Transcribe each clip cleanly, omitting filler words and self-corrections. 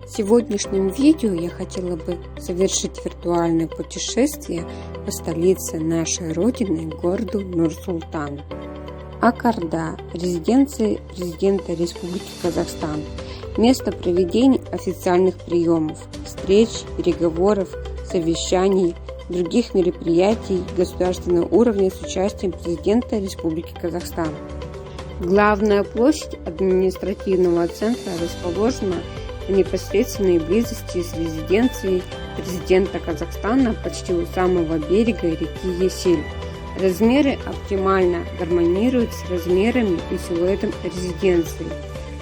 В сегодняшнем видео я хотела бы совершить виртуальное путешествие по столице нашей родины, городу Нур-Султан. Аккорда – резиденция президента Республики Казахстан, место проведения официальных приемов, встреч, переговоров, совещаний, других мероприятий государственного уровня с участием президента Республики Казахстан. Главная площадь административного центра расположена в непосредственной близости с резиденцией президента Казахстана почти у самого берега реки Есиль. Размеры оптимально гармонируют с размерами и силуэтом резиденции.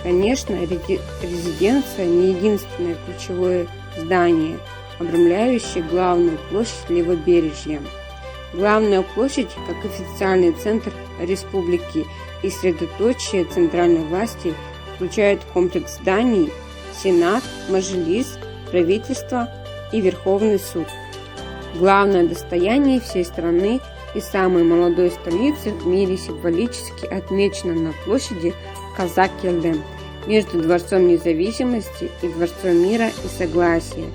Конечно, резиденция не единственное ключевое здание, обрамляющее главную площадь левобережья. Главная площадь, как официальный центр республики и средоточие центральной власти, включает комплекс зданий, Сенат, Маджлис, правительство и Верховный суд. Главное достояние всей страны и самой молодой столицы в мире символически отмечено на площади Казак-Келдем между Дворцом Независимости и Дворцом Мира и Согласия.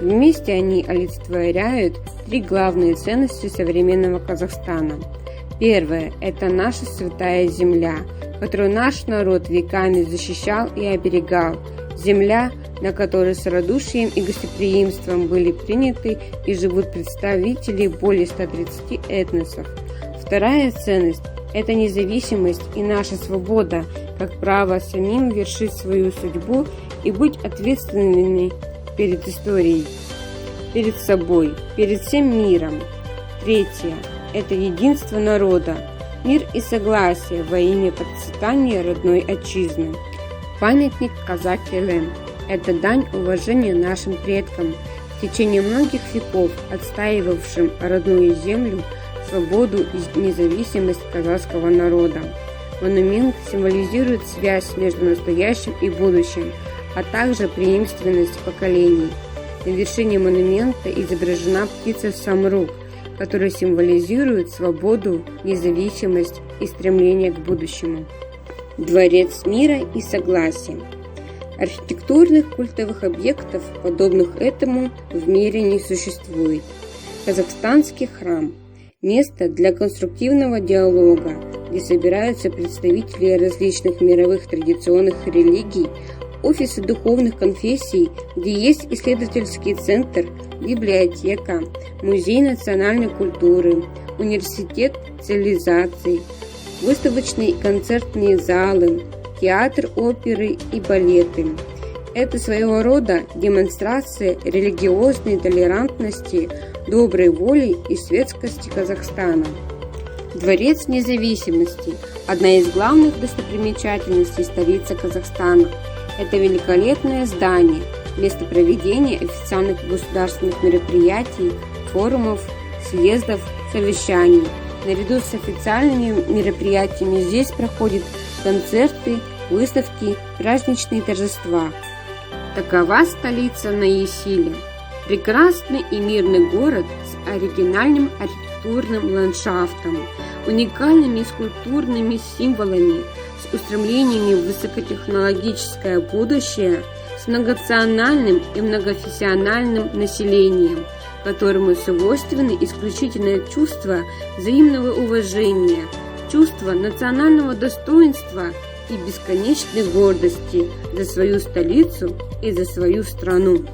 Вместе они олицетворяют три главные ценности современного Казахстана. Первое – это наша святая земля, которую наш народ веками защищал и оберегал. Земля, на которой с радушием и гостеприимством были приняты и живут представители более 130 этносов. Вторая ценность – это независимость и наша свобода, как право самим вершить свою судьбу и быть ответственными перед историей, перед собой, перед всем миром. Третье – это единство народа, мир и согласие во имя процветания родной отчизны. Памятник Казак-Келдем – это дань уважения нашим предкам, в течение многих веков отстаивавшим родную землю, свободу и независимость казахского народа. Монумент символизирует связь между настоящим и будущим, а также преемственность поколений. На вершине монумента изображена птица Самрук, которая символизирует свободу, независимость и стремление к будущему. Дворец мира и согласия. Архитектурных культовых объектов, подобных этому, в мире не существует. Казахстанский храм – место для конструктивного диалога, где собираются представители различных мировых традиционных религий, офисы духовных конфессий, где есть исследовательский центр, библиотека, музей национальной культуры, университет цивилизаций, выставочные и концертные залы, театр оперы и балеты. Это своего рода демонстрация религиозной толерантности, доброй воли и светскости Казахстана. Дворец независимости – одна из главных достопримечательностей столицы Казахстана. Это великолепное здание, место проведения официальных государственных мероприятий, форумов, съездов, совещаний. Наряду с официальными мероприятиями здесь проходят концерты, выставки, праздничные торжества. Такова столица на Есиле. Прекрасный и мирный город с оригинальным архитектурным ландшафтом, уникальными скульптурными символами, с устремлениями в высокотехнологическое будущее, с многонациональным и многоконфессиональным населением, которому свойственно исключительное чувство взаимного уважения, чувство национального достоинства и бесконечной гордости за свою столицу и за свою страну.